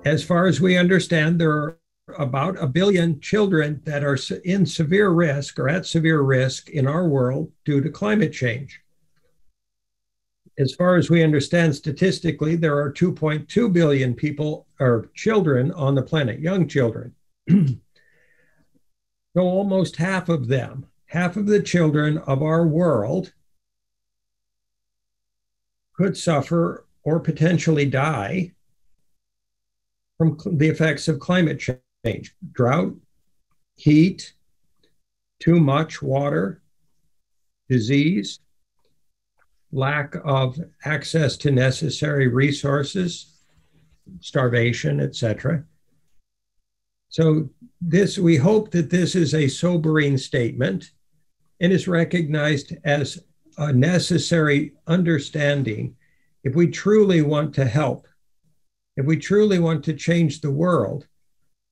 As far as we understand, there are about a billion children that are in severe risk or at severe risk in our world due to climate change. As far as we understand statistically, there are 2.2 billion people or children on the planet, young children. So almost half of them, half of the children of our world could suffer or potentially die from the effects of climate change, drought, heat, too much water, disease, lack of access to necessary resources, starvation, etc. So we hope that this is a sobering statement and is recognized as a necessary understanding if we truly want to help, if we truly want to change the world.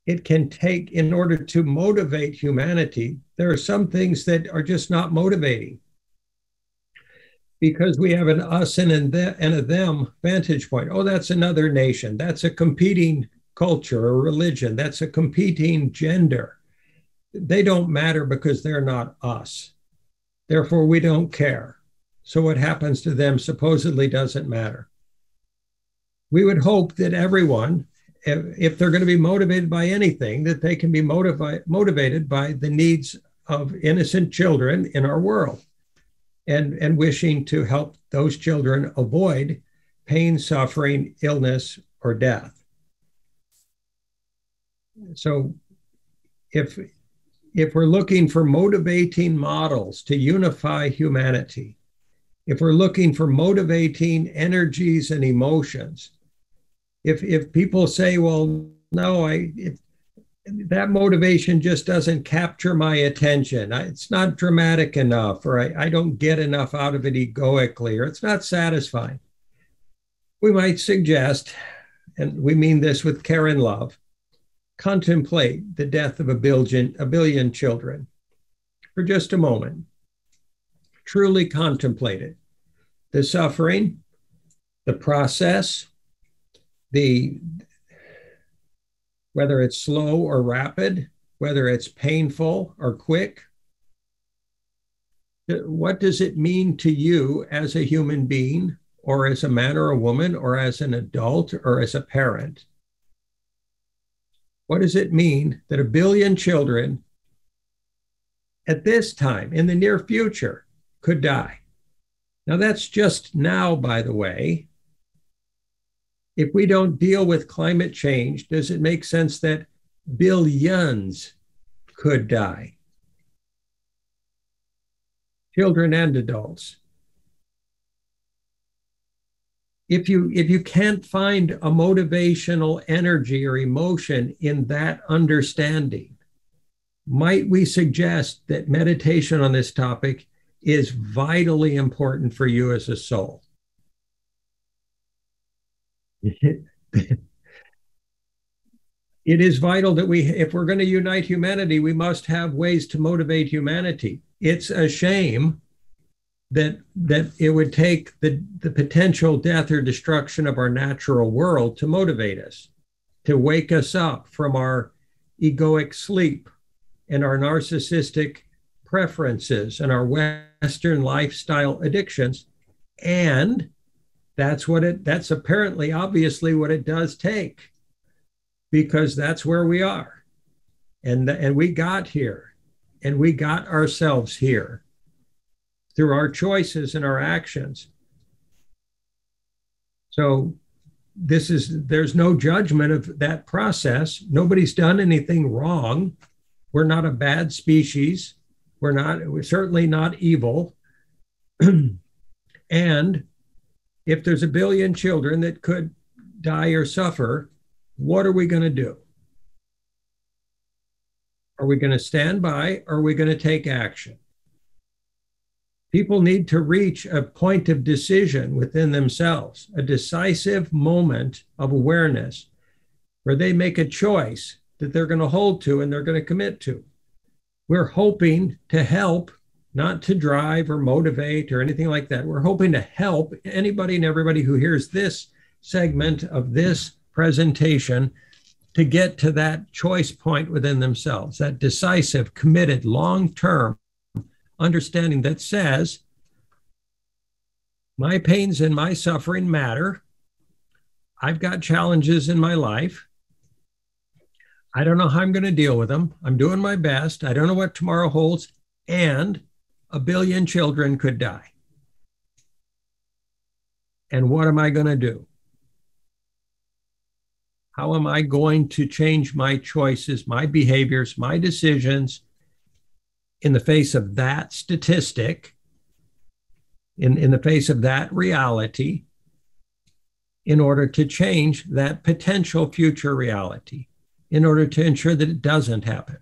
It can take, in order to motivate humanity, there are some things that are just not motivating because we have an us and a them vantage point. Oh, that's another nation. That's a competing culture or religion. That's a competing gender. They don't matter because they're not us. Therefore, we don't care. So what happens to them supposedly doesn't matter. We would hope that everyone, if they're going to be motivated by anything, that they can be motivated by the needs of innocent children in our world and wishing to help those children avoid pain, suffering, illness, or death. So if we're looking for motivating models to unify humanity, if we're looking for motivating energies and emotions, if people say, well, no, that motivation just doesn't capture my attention, it's not dramatic enough, or I don't get enough out of it egoically, or it's not satisfying, we might suggest, and we mean this with care and love, contemplate the death of a billion children for just a moment. Truly contemplate it. The suffering, the process, whether it's slow or rapid, whether it's painful or quick. What does it mean to you as a human being, or as a man or a woman, or as an adult, or as a parent? What does it mean that a billion children at this time, in the near future, could die? Now, that's just now, by the way. If we don't deal with climate change, does it make sense that billions could die? Children and adults. If you can't find a motivational energy or emotion in that understanding, might we suggest that meditation on this topic is vitally important for you as a soul? It is vital that if we're going to unite humanity, we must have ways to motivate humanity. It's a shame that it would take the potential death or destruction of our natural world to motivate us, to wake us up from our egoic sleep and our narcissistic preferences and our Western lifestyle addictions. And that's apparently, obviously, what it does take, because that's where we are. And we got here, and we got ourselves here through our choices and our actions. So there's no judgment of that process. Nobody's done anything wrong. We're not a bad species. We're certainly not evil. And if there's a billion children that could die or suffer, what are we going to do? Are we going to stand by, or are we going to take action? People need to reach a point of decision within themselves, a decisive moment of awareness where they make a choice that they're going to hold to and they're going to commit to. We're hoping to help, not to drive or motivate or anything like that. We're hoping to help anybody and everybody who hears this segment of this presentation to get to that choice point within themselves, that decisive, committed, long-term understanding that says, my pains and my suffering matter. I've got challenges in my life. I don't know how I'm going to deal with them. I'm doing my best. I don't know what tomorrow holds. And a billion children could die. And what am I going to do? How am I going to change my choices, my behaviors, my decisions in the face of that statistic, in the face of that reality, in order to change that potential future reality, in order to ensure that it doesn't happen?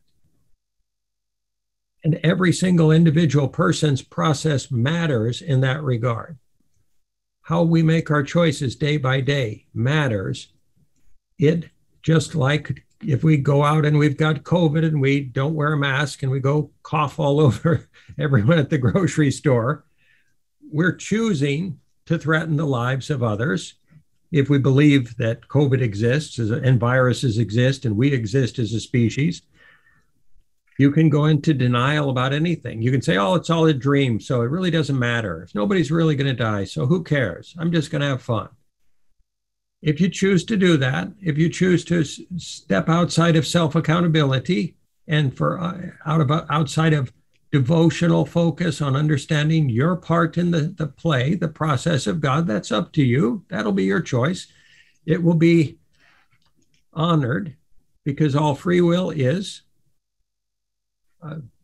And every single individual person's process matters in that regard. How we make our choices day by day matters. It just like if we go out and we've got COVID and we don't wear a mask and we go cough all over everyone at the grocery store, we're choosing to threaten the lives of others. If we believe that COVID exists and viruses exist and we exist as a species, you can go into denial about anything. You can say, oh, it's all a dream, so it really doesn't matter. If nobody's really going to die, so who cares? I'm just going to have fun. If you choose to do that, if you choose to step outside of self-accountability and outside of devotional focus on understanding your part in the play, the process of God, that's up to you. That'll be your choice. It will be honored because all free will is.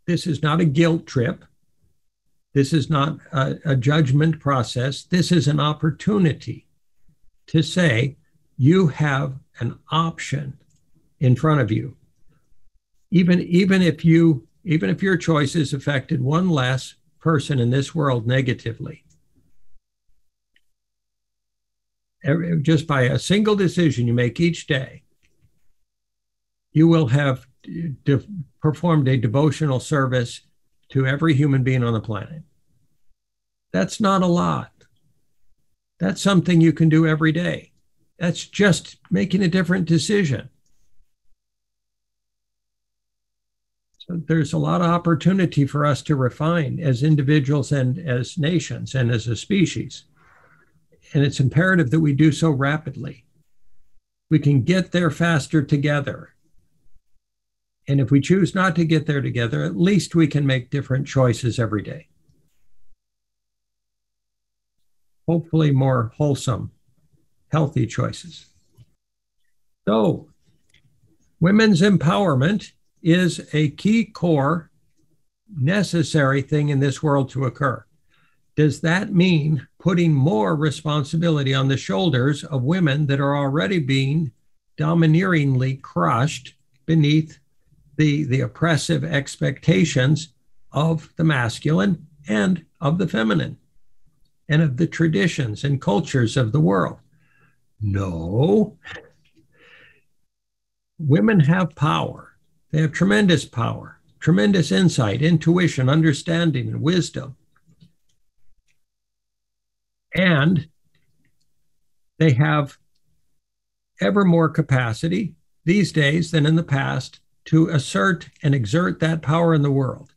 This is not a guilt trip. This is not a judgment process. This is an opportunity to say you have an option in front of you. Even if your choices affected one less person in this world negatively, just by a single decision you make each day, you will have performed a devotional service to every human being on the planet. That's not a lot. That's something you can do every day. That's just making a different decision. So there's a lot of opportunity for us to refine as individuals and as nations and as a species. And it's imperative that we do so rapidly. We can get there faster together. And if we choose not to get there together, at least we can make different choices every day. Hopefully more wholesome, healthy choices. So, women's empowerment is a key, core, necessary thing in this world to occur. Does that mean putting more responsibility on the shoulders of women that are already being domineeringly crushed beneath the oppressive expectations of the masculine and of the feminine and of the traditions and cultures of the world? No. Women have power. They have tremendous power, tremendous insight, intuition, understanding, and wisdom. And they have ever more capacity these days than in the past to assert and exert that power in the world.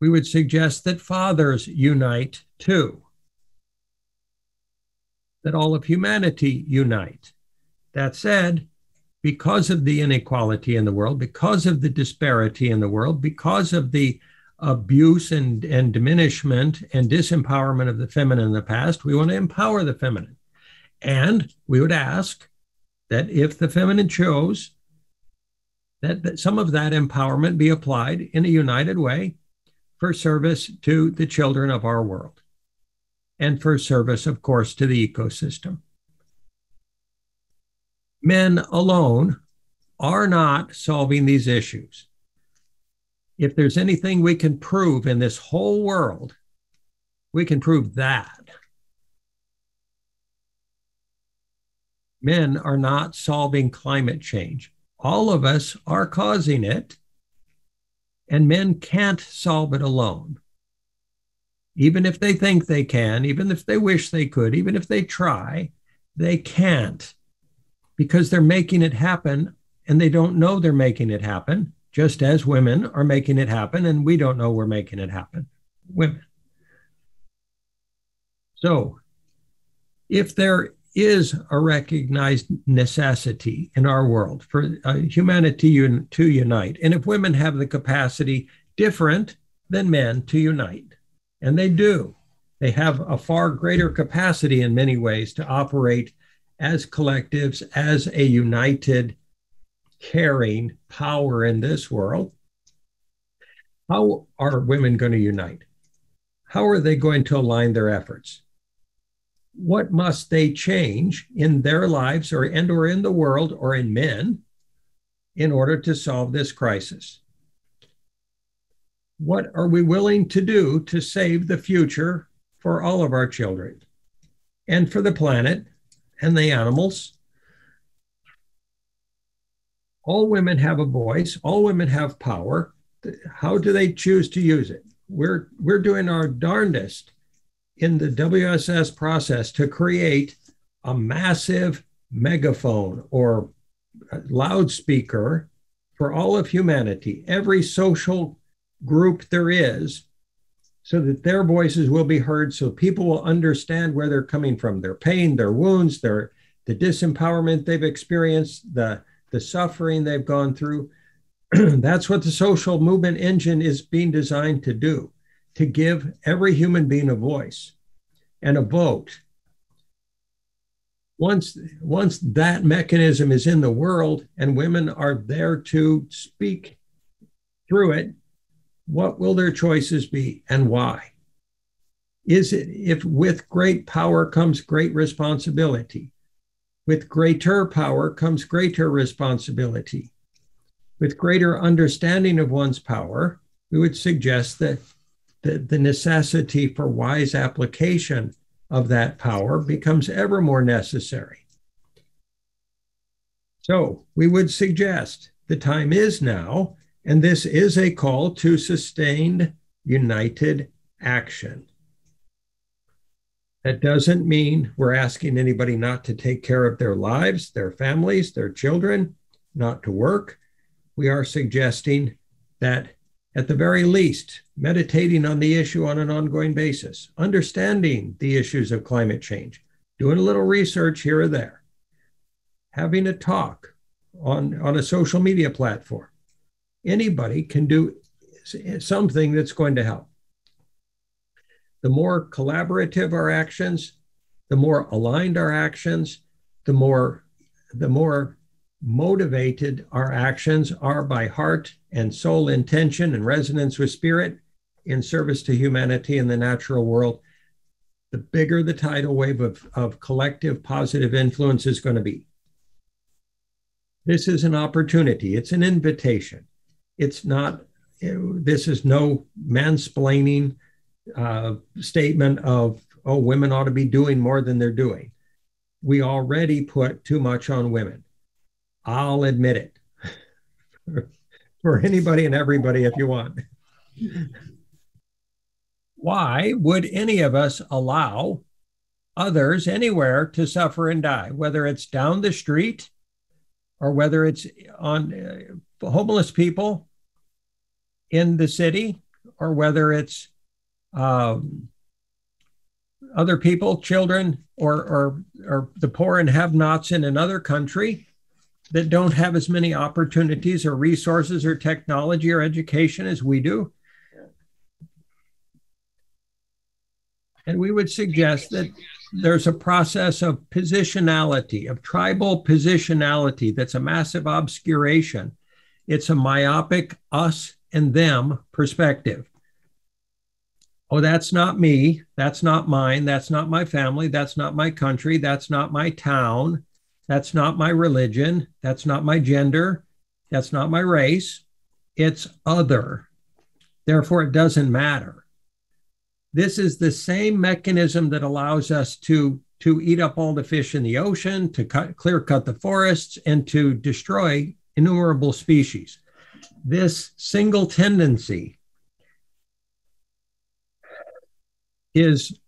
We would suggest that fathers unite too, that all of humanity unite. That said, because of the inequality in the world, because of the disparity in the world, because of the abuse and diminishment and disempowerment of the feminine in the past, we want to empower the feminine. And we would ask that if the feminine chose, that some of that empowerment be applied in a united way for service to the children of our world and for service, of course, to the ecosystem. Men alone are not solving these issues. If there's anything we can prove in this whole world, we can prove that. Men are not solving climate change. All of us are causing it, and men can't solve it alone. Even if they think they can, even if they wish they could, even if they try, They can't, because they're making it happen and they don't know they're making it happen, just as women are making it happen and we don't know we're making it happen. Women. So if there is a recognized necessity in our world for humanity to unite, and if women have the capacity different than men to unite, and they do, they have a far greater capacity in many ways to operate as collectives, as a united, caring power in this world. How are women going to unite? How are they going to align their efforts? What must they change in their lives or in the world or in men in order to solve this crisis? What are we willing to do to save the future for all of our children and for the planet and the animals? All women have a voice. All women have power. How do they choose to use it? We're doing our darndest in the WSS process to create a massive megaphone or loudspeaker for all of humanity, every social group there is, so that their voices will be heard, so people will understand where they're coming from, their pain, their wounds, the disempowerment they've experienced, the suffering they've gone through. That's what the social movement engine is being designed to do, to give every human being a voice and a vote. Once that mechanism is in the world and women are there to speak through it, what will their choices be and why? Is it, if with great power comes great responsibility? With greater power comes greater responsibility. With greater understanding of one's power, we would suggest that the necessity for wise application of that power becomes ever more necessary. So we would suggest the time is now, and this is a call to sustained, united action. That doesn't mean we're asking anybody not to take care of their lives, their families, their children, not to work. We are suggesting that, at the very least, meditating on the issue on an ongoing basis, understanding the issues of climate change, doing a little research here or there, having a talk on a social media platform. Anybody can do something that's going to help. The more collaborative our actions, the more aligned our actions, the more motivated our actions are by heart and soul intention and resonance with spirit in service to humanity and the natural world, the bigger the tidal wave of collective positive influence is going to be. This is an opportunity. It's an invitation. It's not, this is no mansplaining statement of, oh, women ought to be doing more than they're doing. We already put too much on women. I'll admit it for anybody and everybody if you want. Why would any of us allow others anywhere to suffer and die, whether it's down the street or whether it's on homeless people in the city, or whether it's other people, children, or the poor and have-nots in another country that don't have as many opportunities or resources or technology or education as we do. And we would suggest that there's a process of positionality, of tribal positionality, that's a massive obscuration. It's a myopic us and them perspective. Oh, that's not me. That's not mine. That's not my family. That's not my country. That's not my town. That's not my religion. That's not my gender. That's not my race. It's other. Therefore, it doesn't matter. This is the same mechanism that allows us to eat up all the fish in the ocean, to clear cut the forests, and to destroy innumerable species. This single tendency is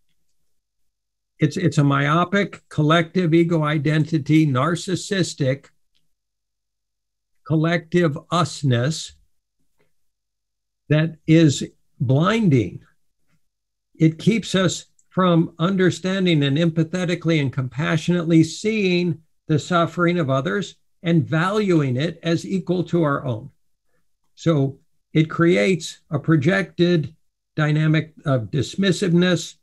It's a myopic collective ego identity, narcissistic collective usness that is blinding. It keeps us from understanding and empathetically and compassionately seeing the suffering of others and valuing it as equal to our own. So it creates a projected dynamic of dismissiveness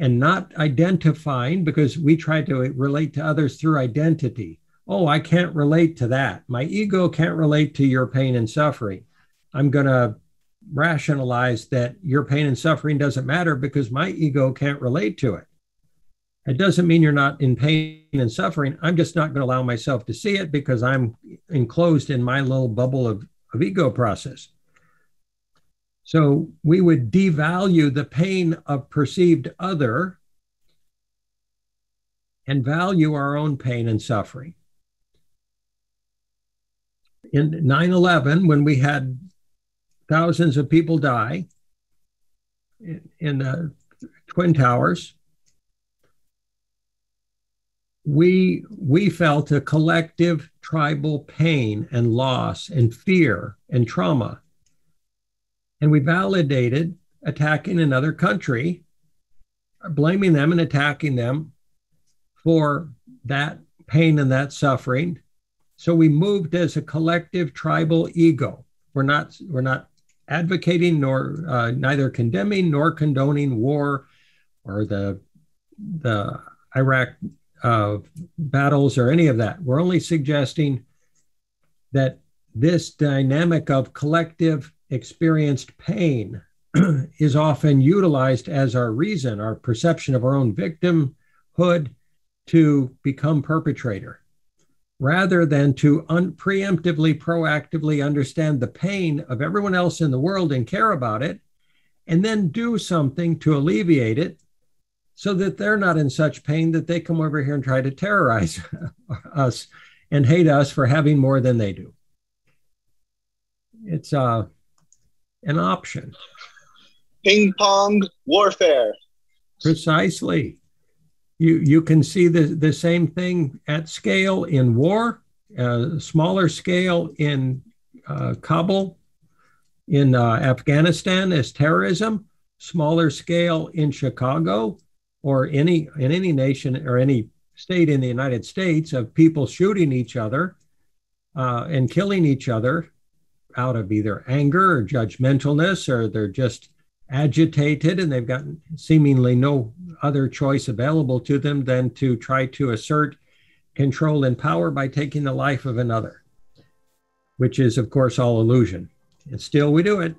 and not identifying, because we try to relate to others through identity. Oh, I can't relate to that. My ego can't relate to your pain and suffering. I'm going to rationalize that your pain and suffering doesn't matter because my ego can't relate to it. It doesn't mean you're not in pain and suffering. I'm just not going to allow myself to see it because I'm enclosed in my little bubble of ego process. So we would devalue the pain of perceived other and value our own pain and suffering. In 9/11, when we had thousands of people die in the Twin Towers, we felt a collective tribal pain and loss and fear and trauma. And we validated attacking another country, blaming them and attacking them for that pain and that suffering. So we moved as a collective tribal ego. We're not advocating nor neither condemning nor condoning war or the Iraq battles or any of that. We're only suggesting that this dynamic of collective experienced pain is often utilized as our reason, our perception of our own victimhood to become perpetrator, rather than to preemptively, proactively understand the pain of everyone else in the world and care about it, and then do something to alleviate it so that they're not in such pain that they come over here and try to terrorize us and hate us for having more than they do. It's an option. Ping pong warfare. Precisely. You can see the same thing at scale in war, smaller scale in Kabul, in Afghanistan as terrorism, smaller scale in Chicago, or in any nation or any state in the United States, of people shooting each other and killing each other out of either anger or judgmentalness, or they're just agitated and they've got seemingly no other choice available to them than to try to assert control and power by taking the life of another, which is, of course, all illusion. And still we do it.